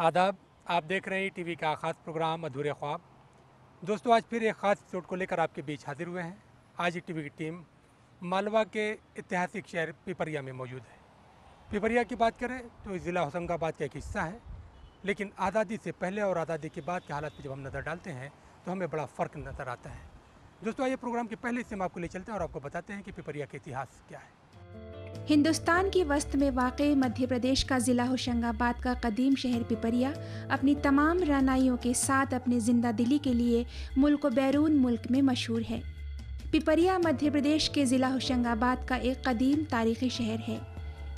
आदाब। आप देख रहे हैं टीवी का ख़ास प्रोग्राम अधूरे ख्वाब। दोस्तों, आज फिर एक ख़ास एपिसोड को लेकर आपके बीच हाजिर हुए हैं। आज की टीवी की टीम मालवा के ऐतिहासिक शहर पिपरिया में मौजूद है। पिपरिया की बात करें तो इस ज़िला होशंगाबाद का एक हिस्सा है, लेकिन आज़ादी से पहले और आज़ादी के बाद के हालात पर जब हम नज़र डालते हैं तो हमें बड़ा फ़र्क नज़र आता है। दोस्तों, आइए प्रोग्राम के पहले हिस्से में आपको ले चलते हैं और आपको बताते हैं कि पिपरिया का इतिहास क्या है। हिंदुस्तान की वस्त में वाक़ई मध्य प्रदेश का ज़िला होशंगाबाद का कदीम शहर पिपरिया अपनी तमाम रानाइयों के साथ अपनी जिंदा दिली के लिए मुल्क व बैरून मुल्क में मशहूर है। पिपरिया मध्य प्रदेश के ज़िला होशंगाबाद का एक कदीम तारीख़ी शहर है।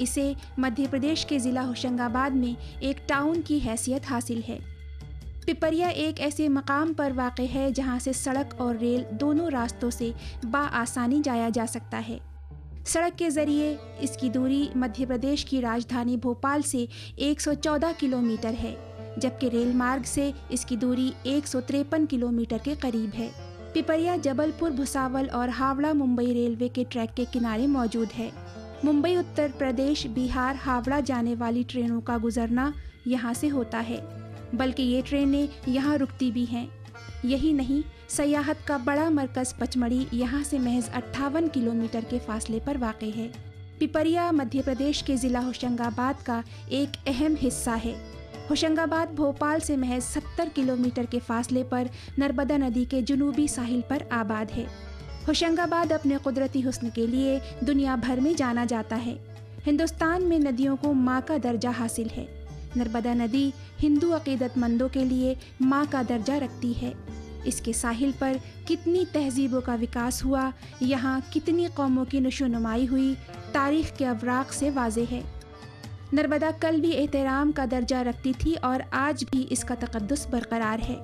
इसे मध्य प्रदेश के ज़िला होशंगाबाद में एक टाउन की हैसियत हासिल है। पिपरिया एक ऐसे मकाम पर वाक़ है जहाँ से सड़क और रेल दोनों रास्तों से बआसानी जाया जा सकता है। सड़क के ज़रिए इसकी दूरी मध्य प्रदेश की राजधानी भोपाल से 114 किलोमीटर है, जबकि रेल मार्ग से इसकी दूरी 153 किलोमीटर के करीब है। पिपरिया जबलपुर, भुसावल और हावड़ा मुंबई रेलवे के ट्रैक के किनारे मौजूद है। मुंबई, उत्तर प्रदेश, बिहार, हावड़ा जाने वाली ट्रेनों का गुजरना यहाँ से होता है, बल्कि ये ट्रेनें यहाँ रुकती भी हैं। यही नहीं, सयाहत का बड़ा मरकज़ पचमढ़ी यहाँ से महज 58 किलोमीटर के फासले पर वाक़ है। पिपरिया मध्य प्रदेश के ज़िला होशंगाबाद का एक अहम हिस्सा है। होशंगाबाद भोपाल से महज 70 किलोमीटर के फासले पर नर्मदा नदी के जुनूबी साहिल पर आबाद है। होशंगाबाद अपने कुदरती हुस्न के लिए दुनिया भर में जाना जाता है। हिंदुस्तान में नदियों को माँ का दर्जा हासिल है। नर्मदा नदी हिंदू अकीदतमंदों के लिए माँ का दर्जा रखती है। इसके साहिल पर कितनी तहजीबों का विकास हुआ, यहाँ कितनी कौमों की नशोनुमाई हुई, तारीख़ के अवराक़ से वाज़े है। नर्मदा कल भी एहतराम का दर्जा रखती थी और आज भी इसका तक़द्दुस बरकरार है।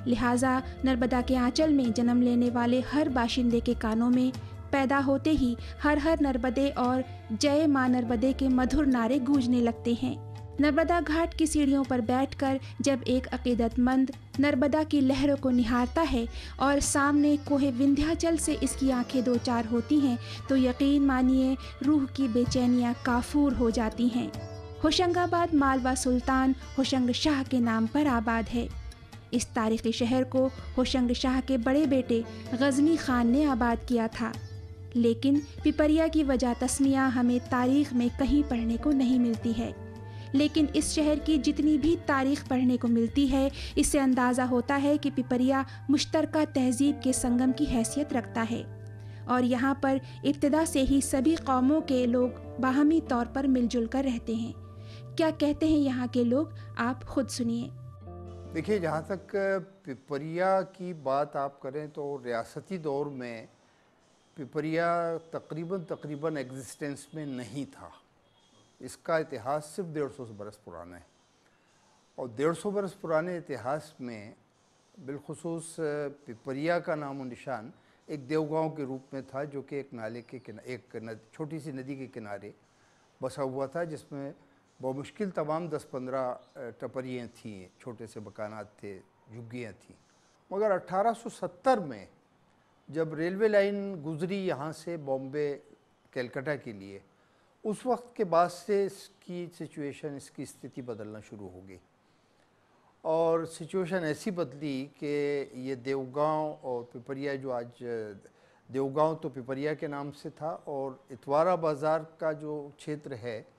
लिहाजा नर्मदा के आंचल में जन्म लेने वाले हर बाशिंदे के कानों में पैदा होते ही हर हर नर्मदे और जय माँ नर्मदे के मधुर नारे गूंजने लगते हैं। नर्मदा घाट की सीढ़ियों पर बैठकर जब एक अकीदतमंद नर्मदा की लहरों को निहारता है और सामने कोहे विंध्याचल से इसकी आंखें दो चार होती हैं, तो यकीन मानिए रूह की बेचैनियाँ काफूर हो जाती हैं। होशंगाबाद मालवा सुल्तान होशंग शाह के नाम पर आबाद है। इस तारीख़ी शहर को होशंग शाह के बड़े बेटे गजनी खान ने आबाद किया था, लेकिन पिपरिया की वजह तस्मिया हमें तारीख़ में कहीं पढ़ने को नहीं मिलती है। लेकिन इस शहर की जितनी भी तारीख़ पढ़ने को मिलती है, इससे अंदाज़ा होता है कि पिपरिया मुश्तरका तहज़ीब के संगम की हैसियत रखता है और यहाँ पर इब्तिदा से ही सभी कौमों के लोग बाहमी तौर पर मिलजुल कर रहते हैं। क्या कहते हैं यहाँ के लोग, आप खुद सुनिए। देखिए, जहाँ तक पिपरिया की बात आप करें तो रियासती दौर में पिपरिया तकरीबन एग्जिस्टेंस में नहीं था। इसका इतिहास सिर्फ 150 बरस पुराना है और 150 बरस पुराने इतिहास में बिलखुसूस पिपरिया का नामो निशान एक देवगांव के रूप में था, जो कि एक नाले के एक छोटी सी नदी के किनारे बसा हुआ था, जिसमें बमुश्किल तमाम 10-15 टपरियाँ थीं, छोटे से मकानात थे, झुग्गियाँ थीं। मगर 1870 में जब रेलवे लाइन गुजरी यहाँ से बॉम्बे कलकत्ता के लिए, उस वक्त के बाद से इसकी सिचुएशन, इसकी स्थिति बदलना शुरू हो गई और सिचुएशन ऐसी बदली कि ये देवगांव और पिपरिया, जो आज देवगांव तो पिपरिया के नाम से था और इतवारा बाज़ार का जो क्षेत्र है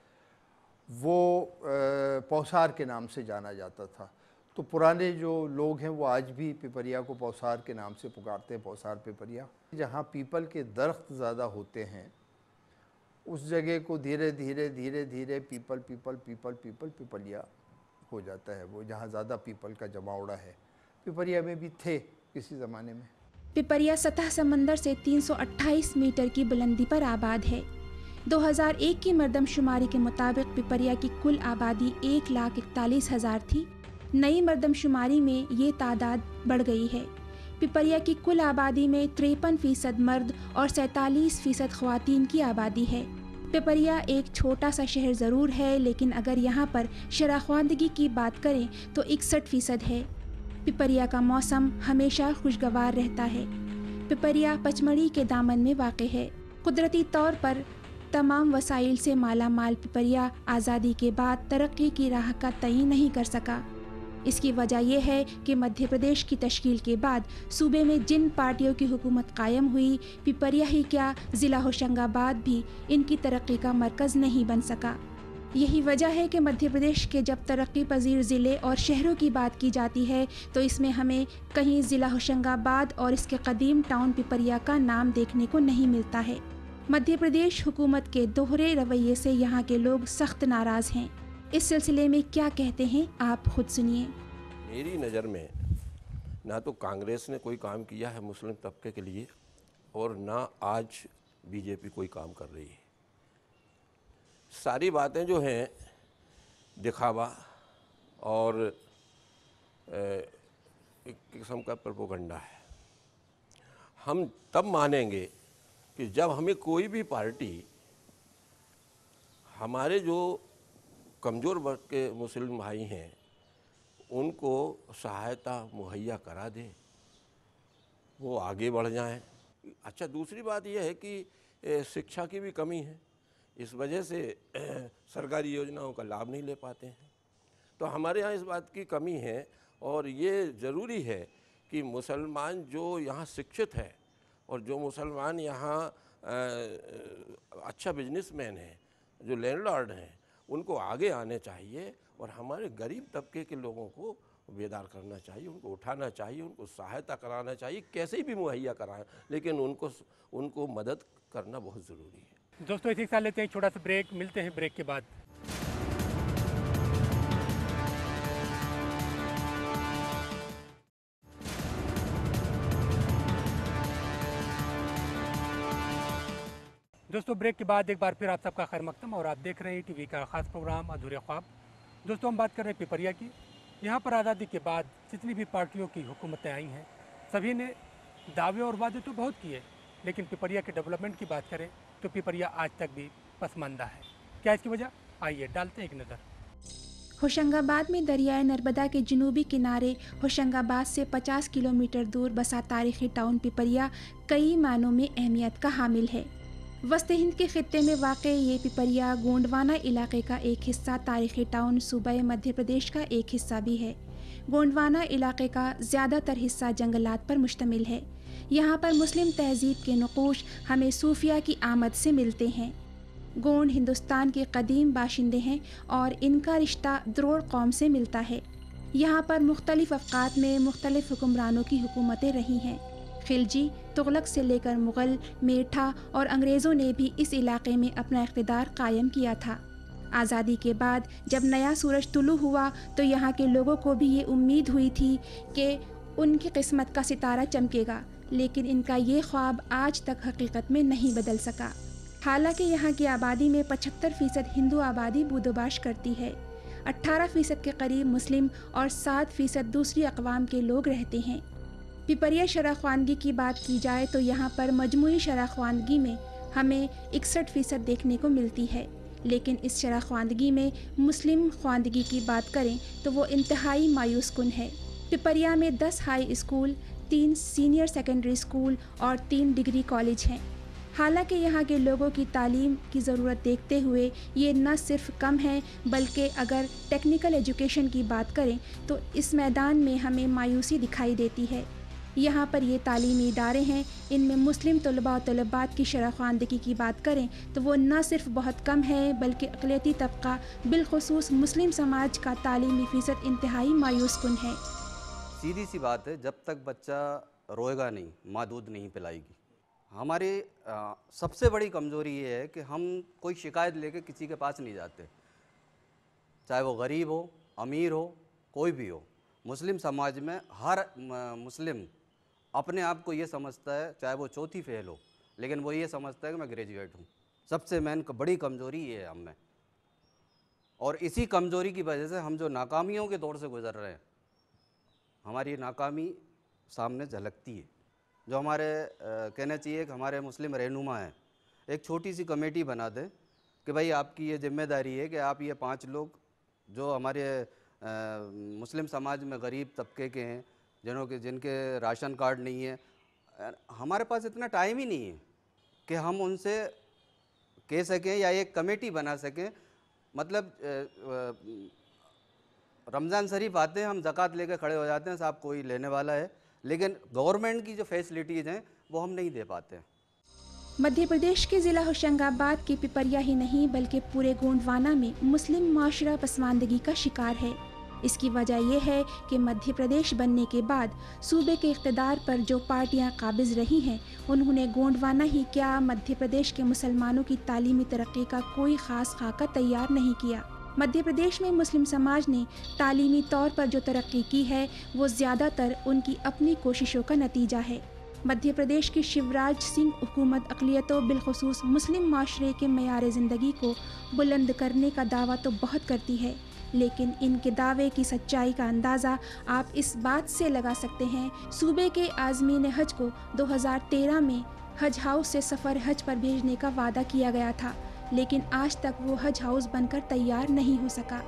वो पौसार के नाम से जाना जाता था। तो पुराने जो लोग हैं वो आज भी पिपरिया को पौसार के नाम से पुकारते हैं, पौसार पिपरिया। जहाँ पीपल के दरख्त ज़्यादा होते हैं उस जगह को धीरे धीरे पिपलिया हो जाता है, वो जहाँ ज़्यादा पीपल का जमावड़ा है। पिपरिया में भी थे किसी ज़माने में। पिपरिया सतह समंदर से 328 मीटर की बुलंदी पर आबाद है। 2001 की मरदमशुमारी के मुताबिक पिपरिया की कुल आबादी 1,41,000 थी। नई मरदमशुमारी में ये तादाद बढ़ गई है। पिपरिया की कुल आबादी में 53% मर्द और 47% ख्वातीन की आबादी है। पिपरिया एक छोटा सा शहर ज़रूर है, लेकिन अगर यहाँ पर शराख्वानदगी की बात करें तो 61% है। पिपरिया का मौसम हमेशा खुशगवार रहता है। पिपरिया पचमढ़ी के दामन में वाक़ है। कुदरती तौर पर तमाम वसाइल से माला माल पिपरिया आज़ादी के बाद तरक्की की राह का तय नहीं कर सका। इसकी वजह यह है कि मध्य प्रदेश की तश्कील के बाद सूबे में जिन पार्टियों की हुकूमत कायम हुई, पिपरिया ही क्या ज़िला होशंगाबाद भी इनकी तरक्की का मरकज़ नहीं बन सका। यही वजह है कि मध्य प्रदेश के जब तरक्की पजीर ज़िले और शहरों की बात की जाती है तो इसमें हमें कहीं ज़िला होशंगाबाद और इसके कदीम टाउन पिपरिया का नाम देखने को नहीं मिलता है। मध्य प्रदेश हुकूमत के दोहरे रवैये से यहाँ के लोग सख्त नाराज़ हैं। इस सिलसिले में क्या कहते हैं आप खुद सुनिए। मेरी नज़र में ना तो कांग्रेस ने कोई काम किया है मुस्लिम तबके के लिए और ना आज बीजेपी कोई काम कर रही है। सारी बातें जो हैं दिखावा और एक किस्म का प्रोपेगेंडा है। हम तब मानेंगे कि जब हमें कोई भी पार्टी हमारे जो कमज़ोर वर्ग के मुस्लिम भाई हैं उनको सहायता मुहैया करा दे, वो आगे बढ़ जाएं। अच्छा, दूसरी बात यह है कि शिक्षा की भी कमी है, इस वजह से सरकारी योजनाओं का लाभ नहीं ले पाते हैं। तो हमारे यहाँ इस बात की कमी है और ये ज़रूरी है कि मुसलमान जो यहाँ शिक्षित है और जो मुसलमान यहाँ अच्छा बिजनेसमैन है, जो लैंडलॉर्ड हैं, उनको आगे आने चाहिए और हमारे गरीब तबके के लोगों को बेदार करना चाहिए, उनको उठाना चाहिए, उनको सहायता कराना चाहिए, कैसे भी मुहैया कराएं, लेकिन उनको मदद करना बहुत ज़रूरी है। दोस्तों इसी के साथ लेते हैं छोटा सा ब्रेक, मिलते हैं ब्रेक के बाद। दोस्तों ब्रेक के बाद एक बार फिर आप सबका खैर मकदम और आप देख रहे हैं टीवी का ख़ास प्रोग्राम अधूरे ख्वाब। दोस्तों हम बात कर रहे हैं पिपरिया की। यहाँ पर आज़ादी के बाद जितनी भी पार्टियों की हुकूमतें आई हैं सभी ने दावे और वादे तो बहुत किए, लेकिन पिपरिया के डेवलपमेंट की बात करें तो पिपरिया आज तक भी पसमानदा है। क्या इसकी वजह? आइए डालते हैं एक नज़र। होशंगाबाद में दरियाए नर्मदा के जनूबी किनारे होशंगाबाद से 50 किलोमीटर दूर बसा तारीखी टाउन पिपरिया कई मानों में अहमियत का हामिल है। वस्त हिंद के खित्ते में वाक़ ये पिपरिया गोंडवाना इलाके का एक हिस्सा तारीखी टाउन सूबे मध्य प्रदेश का एक हिस्सा भी है। गोंडवाना इलाके का ज़्यादातर हिस्सा जंगलात पर मुश्तमिल है। यहाँ पर मुस्लिम तहजीब के नक़ूश हमें सूफिया की आमद से मिलते हैं। गोंड हिंदुस्तान के कदीम बाशिंदे हैं और इनका रिश्ता द्रोड़ कौम से मिलता है। यहाँ पर मुख्तलिफ अफ़क़ात में मुख्तलिफ हुक्मरानों की हुकूमतें रही हैं। खिलजी, तुगलक से लेकर मुग़ल, मेठा और अंग्रेज़ों ने भी इस इलाके में अपना इक़्तिदार कायम किया था। आज़ादी के बाद जब नया सूरज तुलू हुआ तो यहाँ के लोगों को भी ये उम्मीद हुई थी कि उनकी किस्मत का सितारा चमकेगा, लेकिन इनका ये ख्वाब आज तक हकीकत में नहीं बदल सका। हालांकि यहाँ की आबादी में 75% हिंदू आबादी बूदोबाश करती है। 18% के करीब मुस्लिम और 7% दूसरी अक़वाम के लोग रहते हैं। पिपरिया शरह ख्वानगी की बात की जाए तो यहाँ पर मजमूई शरह ख्वानगी में हमें 61% देखने को मिलती है, लेकिन इस शरह ख्वानगी में मुस्लिम ख्वानगी की बात करें तो वो इंतहाई मायूस कुन है। पिपरिया में 10 high school, 3 senior secondary school और 3 डिग्री कॉलेज हैं। हालांकि यहाँ के लोगों की तालीम की ज़रूरत देखते हुए ये न सिर्फ कम है, बल्कि अगर टेक्निकल एजुकेशन की बात करें तो इस मैदान में हमें मायूसी दिखाई देती है। यहाँ पर ये तालीमी इदारे हैं, इनमें मुस्लिम तलबा और तलबात की शरह ख्वानदगी की बात करें तो वो न सिर्फ बहुत कम है, बल्कि अक़लियती तबका बिलखुसूस मुस्लिम समाज का तालीमी फ़ीसद इंतहाई मायूस कुन है। सीधी सी बात है, जब तक बच्चा रोएगा नहीं, माँ दूध नहीं पिलाएगी। हमारी सबसे बड़ी कमज़ोरी ये है कि हम कोई शिकायत लेके किसी के पास नहीं जाते, चाहे वो गरीब हो, अमीर हो, कोई भी हो। मुस्लिम समाज में हर मुस्लिम अपने आप को ये समझता है, चाहे वो चौथी फेल हो, लेकिन वो ये समझता है कि मैं ग्रेजुएट हूँ। सबसे मेन बड़ी कमज़ोरी ये है हम में, और इसी कमज़ोरी की वजह से हम जो नाकामियों के दौर से गुज़र रहे हैं, हमारी नाकामी सामने झलकती है। जो हमारे कहना चाहिए कि हमारे मुस्लिम रहनुमा हैं, एक छोटी सी कमेटी बना दें कि भाई आपकी ये जिम्मेदारी है कि आप ये 5 लोग जो हमारे मुस्लिम समाज में गरीब तबके के हैं, जिनके राशन कार्ड नहीं है, हमारे पास इतना टाइम ही नहीं है कि हम उनसे कह सकें या एक कमेटी बना सकें। मतलब रमज़ान शरीफ आते हैं, हम ज़कात लेके खड़े हो जाते हैं, साहब कोई लेने वाला है, लेकिन गवर्नमेंट की जो फैसिलिटीज़ हैं वो हम नहीं दे पाते हैं। मध्य प्रदेश के ज़िला होशंगाबाद के पिपरिया ही नहीं बल्कि पूरे गोंडवाना में मुस्लिम माशरा पसमानदगी का शिकार है। इसकी वजह यह है कि मध्य प्रदेश बनने के बाद सूबे के इक़्तिदार पर जो पार्टियां काबिज़ रही हैं, उन्होंने गोंडवाना ही क्या मध्य प्रदेश के मुसलमानों की तालीमी तरक्की का कोई ख़ास खाका तैयार नहीं किया। मध्य प्रदेश में मुस्लिम समाज ने तालीमी तौर पर जो तरक्की की है वो ज़्यादातर उनकी अपनी कोशिशों का नतीजा है। मध्य प्रदेश की शिवराज सिंह हुकूमत अक़लियतों बिलखुसूस मुस्लिम माशरे के मयार ज़िंदगी को बुलंद करने का दावा तो बहुत करती है, लेकिन इनके दावे की सच्चाई का अंदाज़ा आप इस बात से लगा सकते हैं, सूबे के आज़मीन हज को 2013 में हज हाउस से सफ़र हज पर भेजने का वादा किया गया था, लेकिन आज तक वो हज हाउस बनकर तैयार नहीं हो सका।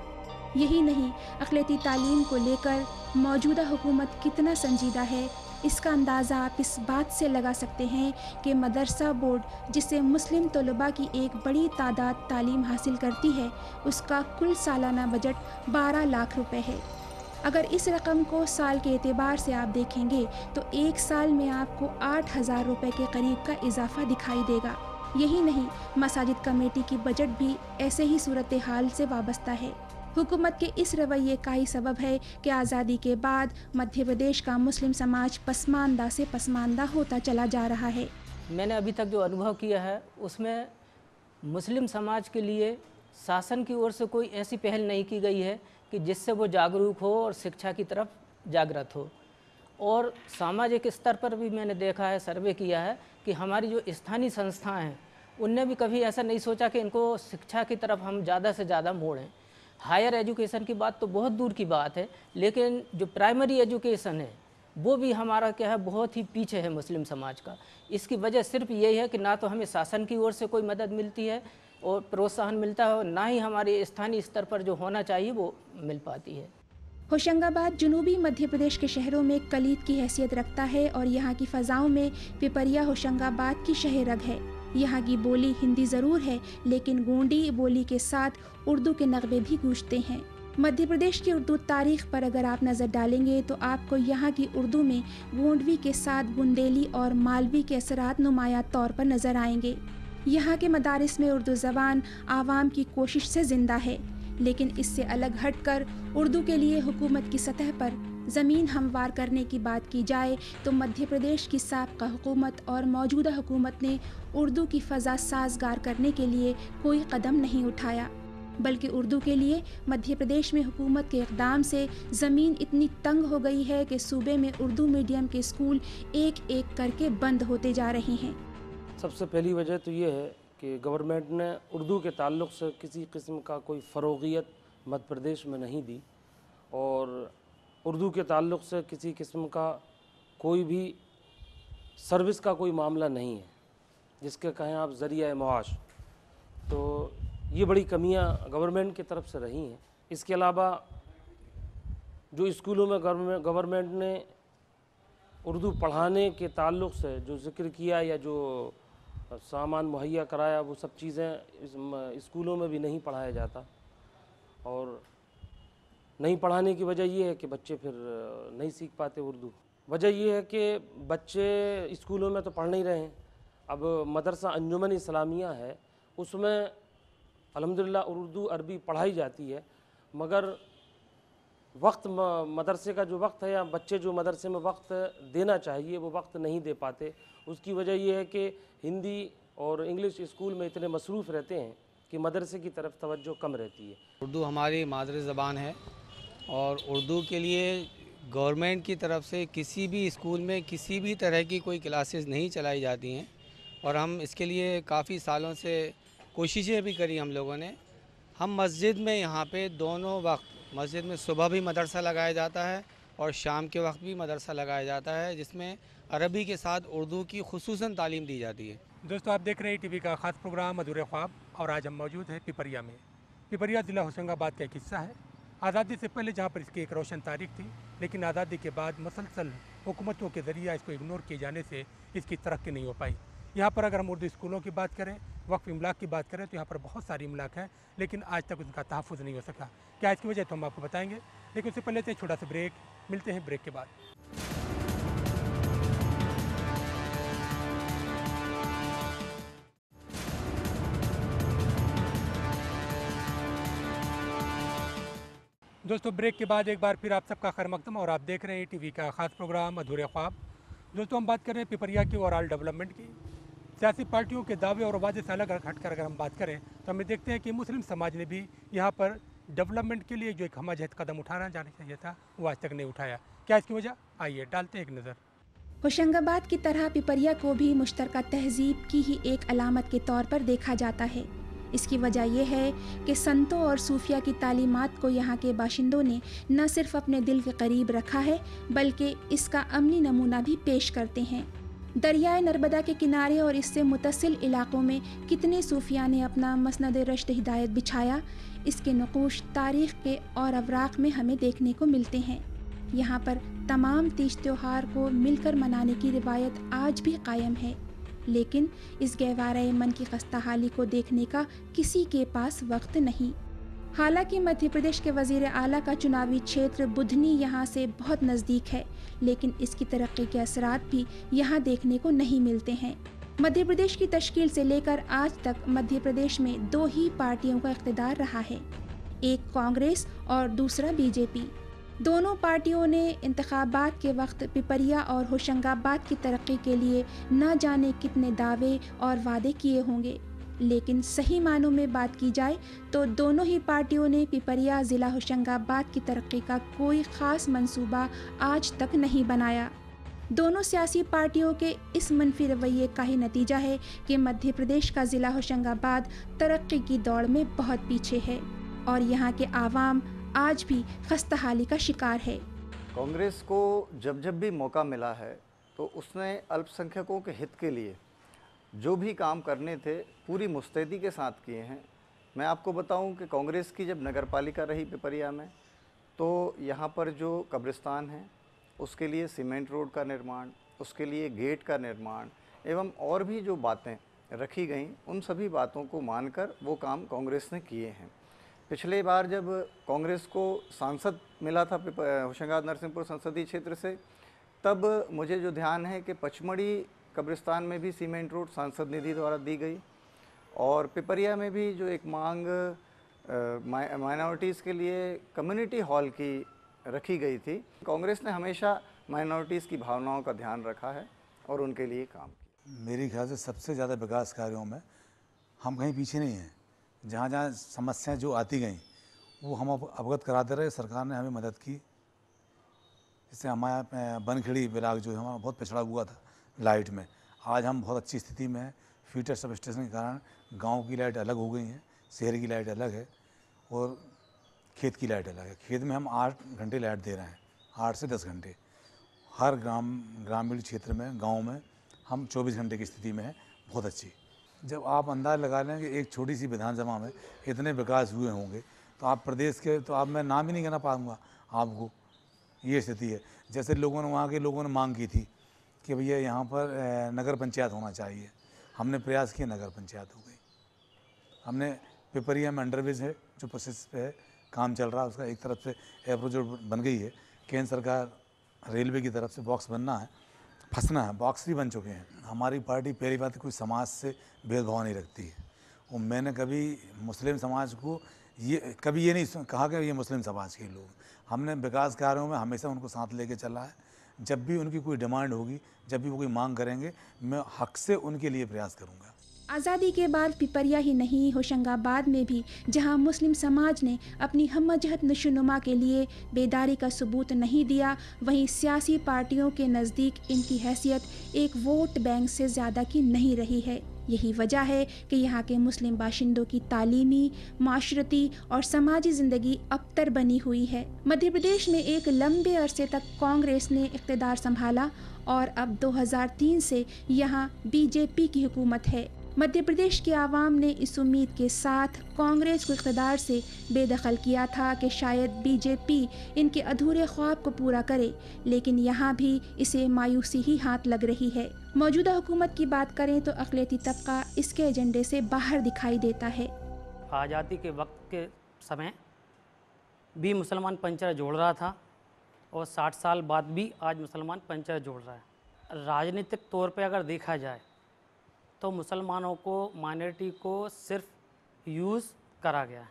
यही नहीं, अक़लियती तालीम को लेकर मौजूदा हुकूमत कितना संजीदा है, इसका अंदाज़ा आप इस बात से लगा सकते हैं कि मदरसा बोर्ड जिससे मुस्लिम तलबा की एक बड़ी तादाद तालीम हासिल करती है, उसका कुल सालाना बजट 12 लाख रुपए है। अगर इस रकम को साल के एतबार से आप देखेंगे तो एक साल में आपको 8,000 रुपये के करीब का इजाफा दिखाई देगा। यही नहीं, मसाजिद कमेटी की बजट भी ऐसे ही सूरत हाल से वाबस्ता है। हुकूमत के इस रवैये का ही सबब है कि आज़ादी के बाद मध्य प्रदेश का मुस्लिम समाज पसमानदा से पसमानदा होता चला जा रहा है। मैंने अभी तक जो अनुभव किया है उसमें मुस्लिम समाज के लिए शासन की ओर से कोई ऐसी पहल नहीं की गई है कि जिससे वो जागरूक हो और शिक्षा की तरफ जागृत हो। और सामाजिक स्तर पर भी मैंने देखा है, सर्वे किया है कि हमारी जो स्थानीय संस्थाएं हैं उनने भी कभी ऐसा नहीं सोचा कि इनको शिक्षा की तरफ हम ज़्यादा से ज़्यादा मोड़ें। हायर एजुकेशन की बात तो बहुत दूर की बात है, लेकिन जो प्राइमरी एजुकेशन है वो भी हमारा क्या है, बहुत ही पीछे है मुस्लिम समाज का। इसकी वजह सिर्फ यही है कि ना तो हमें शासन की ओर से कोई मदद मिलती है और प्रोत्साहन मिलता है, और ना ही हमारे स्थानीय स्तर पर जो होना चाहिए वो मिल पाती है। होशंगाबाद जनूबी मध्य प्रदेश के शहरों में कलीद की हैसियत रखता है और यहाँ की फ़ज़ाओं में पिपरिया होशंगाबाद की शहरग है। यहाँ की बोली हिंदी ज़रूर है, लेकिन गोंडी बोली के साथ उर्दू के नग़मे भी गूंजते हैं। मध्य प्रदेश की उर्दू तारीख़ पर अगर आप नज़र डालेंगे तो आपको यहाँ की उर्दू में गोंडवी के साथ बुंदेली और मालवी के असरात नुमाया तौर पर नज़र आएंगे। यहाँ के मदारिस में उर्दू ज़बान आवाम की कोशिश से ज़िंदा है, लेकिन इससे अलग हटकर उर्दू के लिए हुकूमत की सतह पर ज़मीन हमवार करने की बात की जाए तो मध्य प्रदेश की साबका हुकूमत और मौजूदा हुकूमत ने उर्दू की फ़ज़ा साजगार करने के लिए कोई कदम नहीं उठाया, बल्कि उर्दू के लिए मध्य प्रदेश में हुकूमत के इक़दाम से ज़मीन इतनी तंग हो गई है कि सूबे में उर्दू मीडियम के स्कूल एक एक करके बंद होते जा रहे हैं। सबसे पहली वजह तो ये है कि गवर्नमेंट ने उर्दू के ताल्लुक़ से किसी किस्म का कोई फ़रोगियत मध्य प्रदेश में नहीं दी, और उर्दू के ताल्लुक़ से किसी किस्म का कोई भी सर्विस का कोई मामला नहीं है, जिसके कहें आप ज़रिया मुआश। तो ये बड़ी कमियां गवर्नमेंट की तरफ से रही हैं। इसके अलावा जो स्कूलों में गवर्नमेंट ने उर्दू पढ़ाने के ताल्लुक़ से जो ज़िक्र किया या जो सामान मुहैया कराया, वो सब चीज़ें स्कूलों में भी नहीं पढ़ाया जाता, और नहीं पढ़ाने की वजह ये है कि बच्चे फिर नहीं सीख पाते उर्दू। वजह ये है कि बच्चे स्कूलों में तो पढ़ नहीं रहे हैं। अब मदरसा अंजुमन इस्लामिया है, उसमें अल्हम्दुलिल्लाह उर्दू अरबी पढ़ाई जाती है, मगर वक्त मदरसे का जो वक्त है या बच्चे जो मदरसे में वक्त देना चाहिए वो वक्त नहीं दे पाते। उसकी वजह ये है कि हिंदी और इंग्लिश स्कूल में इतने मसरूफ़ रहते हैं कि मदरसे की तरफ तवज्जो कम रहती है। उर्दू हमारी मादरी ज़बान है और उर्दू के लिए गवर्नमेंट की तरफ से किसी भी स्कूल में किसी भी तरह की कोई क्लासेस नहीं चलाई जाती हैं, और हम इसके लिए काफ़ी सालों से कोशिशें भी करी हम लोगों ने। हम मस्जिद में यहाँ पे दोनों वक्त, मस्जिद में सुबह भी मदरसा लगाया जाता है और शाम के वक्त भी मदरसा लगाया जाता है, जिसमें अरबी के साथ उर्दू की खुसूसन तालीम दी जाती है। दोस्तों, आप देख रहे हैं टीवी का ख़ास प्रोग्राम अधूरे ख्वाब, और आज हम मौजूद हैं पिपरिया में। पिपरिया ज़िला होशंगाबाद का एक हिस्सा है। आज़ादी से पहले जहाँ पर इसकी एक रोशन तारीख थी, लेकिन आज़ादी के बाद मुसलसल हुकूमतों के ज़रिए इसको इग्नोर किए जाने से इसकी तरक्की नहीं हो पाई। यहाँ पर अगर हम उर्दू स्कूलों की बात करें, वक्फ इमलाक की बात करें, तो यहाँ पर बहुत सारी इमलाक हैं, लेकिन आज तक उनका तहफ़्फ़ुज़ नहीं हो सका। क्या इसकी वजह तो हम आपको बताएंगे, लेकिन उससे पहले छोटा सा ब्रेक। मिलते हैं ब्रेक के बाद। दोस्तों, ब्रेक के बाद एक बार फिर आप सबका खैर मकदम और आप देख रहे हैं टीवी का ख़ास प्रोग्राम अधूरे ख्वाब। दोस्तों, हम बात कर रहे हैं पिपरिया की ओवरऑल डेवलपमेंट की। सियासी पार्टियों के दावे और वादे से अलग हटकर अगर हम बात करें तो हमें देखते हैं कि मुस्लिम समाज ने भी यहाँ पर डेवलपमेंट के लिए जो एक हमजहत कदम उठाना जाना चाहिए था, वो आज तक नहीं उठाया। क्या इसकी वजह? आइए डालते हैं एक नज़र। होशंगाबाद की तरह पिपरिया को भी मुश्तरका तहजीब की ही एक अलामत के तौर पर देखा जाता है। इसकी वजह यह है कि संतों और सूफिया की तालीमात को यहाँ के बाशिंदों ने न सिर्फ अपने दिल के करीब रखा है, बल्कि इसका अमली नमूना भी पेश करते हैं। दरियाए नर्मदा के किनारे और इससे मुतसिल इलाकों में कितने सूफिया ने अपना मसनद रश्द हिदायत बिछाया, इसके नक़ूश तारीख़ के और अवराक़ में हमें देखने को मिलते हैं। यहाँ पर तमाम तीज त्योहार को मिलकर मनाने की रिवायत आज भी कायम है, लेकिन इस गहवारे मन की खस्ताहाली को देखने का किसी के पास वक्त नहीं। हालांकि मध्य प्रदेश के वज़ीर आला का चुनावी क्षेत्र बुधनी यहाँ से बहुत नज़दीक है, लेकिन इसकी तरक्की के असरात भी यहाँ देखने को नहीं मिलते हैं। मध्य प्रदेश की तश्कील से लेकर आज तक मध्य प्रदेश में 2 ही पार्टियों का इख्तिदार रहा है, एक कांग्रेस और दूसरा बीजेपी। दोनों पार्टियों ने इंतखाबात के वक्त पिपरिया और होशंगाबाद की तरक्की के लिए न जाने कितने दावे और वादे किए होंगे, लेकिन सही मानों में बात की जाए तो दोनों ही पार्टियों ने पिपरिया ज़िला होशंगाबाद की तरक्की का कोई ख़ास मंसूबा आज तक नहीं बनाया। दोनों सियासी पार्टियों के इस मनफी रवैये का ही नतीजा है कि मध्य प्रदेश का ज़िला होशंगाबाद तरक्की की दौड़ में बहुत पीछे है और यहाँ के आवाम आज भी खस्ताहाली का शिकार है। कांग्रेस को जब जब भी मौका मिला है तो उसने अल्पसंख्यकों के हित के लिए जो भी काम करने थे पूरी मुस्तैदी के साथ किए हैं। मैं आपको बताऊं कि कांग्रेस की जब नगरपालिका रही पिपरिया में, तो यहाँ पर जो कब्रिस्तान है उसके लिए सीमेंट रोड का निर्माण, उसके लिए गेट का निर्माण एवं और भी जो बातें रखी गईं, उन सभी बातों को मानकर वो काम कांग्रेस ने किए हैं। पिछले बार जब कांग्रेस को सांसद मिला था होशंगाबाद नरसिंहपुर संसदीय क्षेत्र से, तब मुझे जो ध्यान है कि पचमढ़ी कब्रिस्तान में भी सीमेंट रोड सांसद निधि द्वारा दी गई और पिपरिया में भी जो एक मांग माइनॉरिटीज़ के लिए कम्युनिटी हॉल की रखी गई थी। कांग्रेस ने हमेशा माइनॉरिटीज़ की भावनाओं का ध्यान रखा है और उनके लिए काम किया। मेरे ख्याल से सबसे ज़्यादा विकास कार्यों में हम कहीं पीछे नहीं हैं। जहाँ जहाँ समस्याएं जो आती गईं वो हम अवगत कराते रहे, सरकार ने हमें मदद की। जैसे हमारा बनखेड़ी ब्लॉक जो है हमारा बहुत पिछड़ा हुआ था लाइट में, आज हम बहुत अच्छी स्थिति में हैं। फीटर सब स्टेशन के कारण गांव की लाइट अलग हो गई हैं, शहर की लाइट अलग है और खेत की लाइट अलग है। खेत में हम 8 घंटे लाइट दे रहे हैं, 8 से 10 घंटे। हर ग्रामीण क्षेत्र में, गाँव में हम 24 घंटे की स्थिति में है, बहुत अच्छी। जब आप अंदाज़ लगा लें कि एक छोटी सी विधानसभा में इतने विकास हुए होंगे तो आप प्रदेश के, तो आप मैं नाम ही नहीं कहना पाऊँगा आपको, ये स्थिति है। जैसे लोगों ने, वहाँ के लोगों ने मांग की थी कि भैया यहाँ पर नगर पंचायत होना चाहिए, हमने प्रयास किया, नगर पंचायत हो गई। हमने पिपरिया में अंडरब्रिज है जो प्रोसेस पे है, काम चल रहा है उसका, एक तरफ से एयरपोर्ट जो बन गई है, केंद्र सरकार रेलवे की तरफ से बॉक्स बनना है, फंसना है, बॉक्स भी बन चुके हैं। हमारी पार्टी पहली बात कोई समाज से भेदभाव नहीं रखती है और मैंने कभी मुस्लिम समाज को कभी ये नहीं कहा कि ये मुस्लिम समाज के लोग। हमने विकास कार्यों में हमेशा उनको साथ लेके चला है। जब भी उनकी कोई डिमांड होगी, जब भी वो कोई मांग करेंगे, मैं हक से उनके लिए प्रयास करूँगा। आज़ादी के बाद पिपरिया ही नहीं, होशंगाबाद में भी जहां मुस्लिम समाज ने अपनी हमजहत नशोनुमा के लिए बेदारी का सबूत नहीं दिया, वहीं सियासी पार्टियों के नज़दीक इनकी हैसियत एक वोट बैंक से ज़्यादा की नहीं रही है। यही वजह है कि यहाँ के मुस्लिम बाशिंदों की तालीमी, माशरती और समाजी ज़िंदगी अबतर बनी हुई है। मध्य प्रदेश में एक लंबे अरसे तक कांग्रेस ने इक़्तिदार संभाला और अब 2003 से यहाँ बीजेपी की हुकूमत है। मध्य प्रदेश के आवाम ने इस उम्मीद के साथ कांग्रेस को इक़्तिदार से बेदखल किया था कि शायद बीजेपी इनके अधूरे ख्वाब को पूरा करे, लेकिन यहाँ भी इसे मायूसी ही हाथ लग रही है। मौजूदा हुकूमत की बात करें तो अक़लियती तबका इसके एजेंडे से बाहर दिखाई देता है। आज़ादी के वक्त के समय भी मुसलमान पंचर जोड़ रहा था और 60 साल बाद भी आज मुसलमान पंचर जोड़ रहा है। राजनीतिक तौर पे अगर देखा जाए तो मुसलमानों को, माइनॉरिटी को सिर्फ यूज़ करा गया है।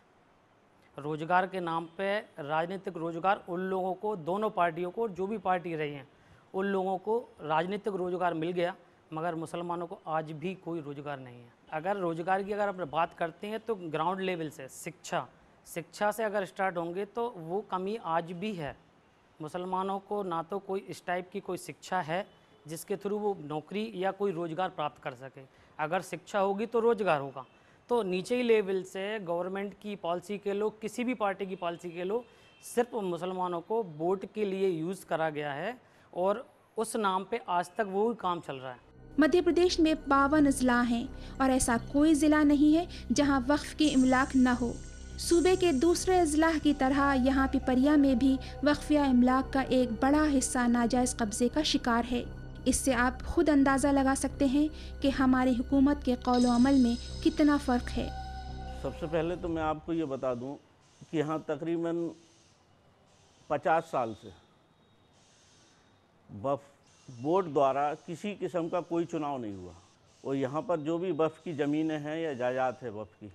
रोज़गार के नाम पे राजनीतिक रोज़गार उन लोगों को, दोनों पार्टियों को, जो भी पार्टी रही हैं उन लोगों को राजनीतिक रोज़गार मिल गया, मगर मुसलमानों को आज भी कोई रोज़गार नहीं है। अगर रोज़गार की अगर आप बात करते हैं तो ग्राउंड लेवल से शिक्षा से अगर स्टार्ट होंगे तो वो कमी आज भी है। मुसलमानों को ना तो कोई इस टाइप की कोई शिक्षा है जिसके थ्रू वो नौकरी या कोई रोज़गार प्राप्त कर सके। अगर शिक्षा होगी तो रोज़गार होगा। तो नीचे ही लेवल से गवर्नमेंट की पॉलिसी के लो, किसी भी पार्टी की पॉलिसी के लो, सिर्फ मुसलमानों को वोट के लिए यूज़ करा गया है और उस नाम पे आज तक वो काम चल रहा है। मध्य प्रदेश में 52 अजला हैं और ऐसा कोई ज़िला नहीं है जहां वक्फ की इमलाक न हो। सूबे के दूसरे अजला की तरह यहाँ पिपरिया में भी वक्फिया इमलाक का एक बड़ा हिस्सा नाजायज़ कब्ज़े का शिकार है। इससे आप खुद अंदाज़ा लगा सकते हैं कि हमारी हुकूमत के कौल अमल में कितना फ़र्क है। सबसे पहले तो मैं आपको ये बता दूं कि यहाँ तकरीबन 50 साल से वक्फ बोर्ड द्वारा किसी किस्म का कोई चुनाव नहीं हुआ और यहाँ पर जो भी वक्फ की ज़मीनें हैं या जायदाद है वक्फ की,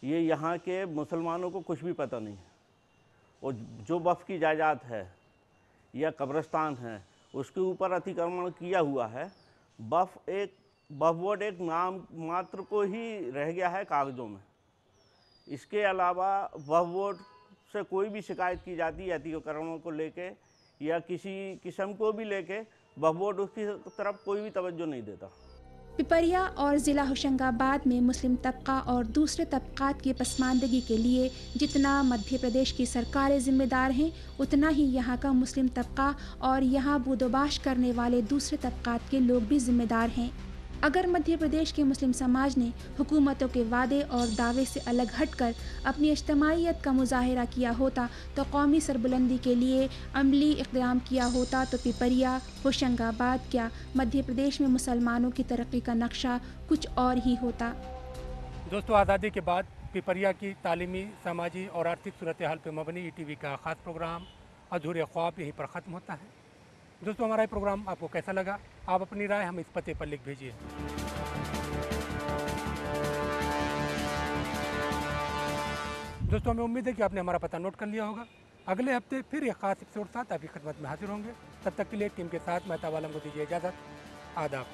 ये यहाँ के मुसलमानों को कुछ भी पता नहीं है। और जो वक्फ की जायदाद है या कब्रिस्तान है उसके ऊपर अतिक्रमण किया हुआ है। वक्फ बोर्ड एक नाम मात्र को ही रह गया है कागज़ों में। इसके अलावा वक्फ बोर्ड से कोई भी शिकायत की जाती है अतिक्रमण को लेके या किसी किस्म को भी लेके, वक्फ बोर्ड उसकी तरफ कोई भी तवज्जो नहीं देता। पिपरिया और ज़िला होशंगाबाद में मुस्लिम तबका और दूसरे तबक़ात की पसमानदगी के लिए जितना मध्य प्रदेश की सरकारें ज़िम्मेदार हैं, उतना ही यहाँ का मुस्लिम तबका और यहाँ बूदोबाश करने वाले दूसरे तबक़ात के लोग भी ज़िम्मेदार हैं। अगर मध्य प्रदेश के मुस्लिम समाज ने हुकूमतों के वादे और दावे से अलग हटकर अपनी इज्तमाइयत का मुजाहिरा किया होता तो कौमी सरबुलंदी के लिए अमली इक़दाम किया होता तो पिपरिया, होशंगाबाद क्या मध्य प्रदेश में मुसलमानों की तरक्की का नक्शा कुछ और ही होता। दोस्तों, आज़ादी के बाद पिपरिया की तालीमी, समाजी और आर्थिक सूरत हाल पर मबनी ETV का ख़ास प्रोग्राम अधूरे ख्वाब यहीं पर ख़त्म होता है। दोस्तों, हमारा ये प्रोग्राम आपको कैसा लगा? आप अपनी राय हम इस पते पर लिख भेजिए। दोस्तों, हमें उम्मीद है कि आपने हमारा पता नोट कर लिया होगा। अगले हफ्ते फिर एक ख़ास एपिसोड साथ आपकी खिदमत में हाजिर होंगे। तब तक के लिए टीम के साथ मेहताब आलम को दीजिए इजाज़त। आदाब।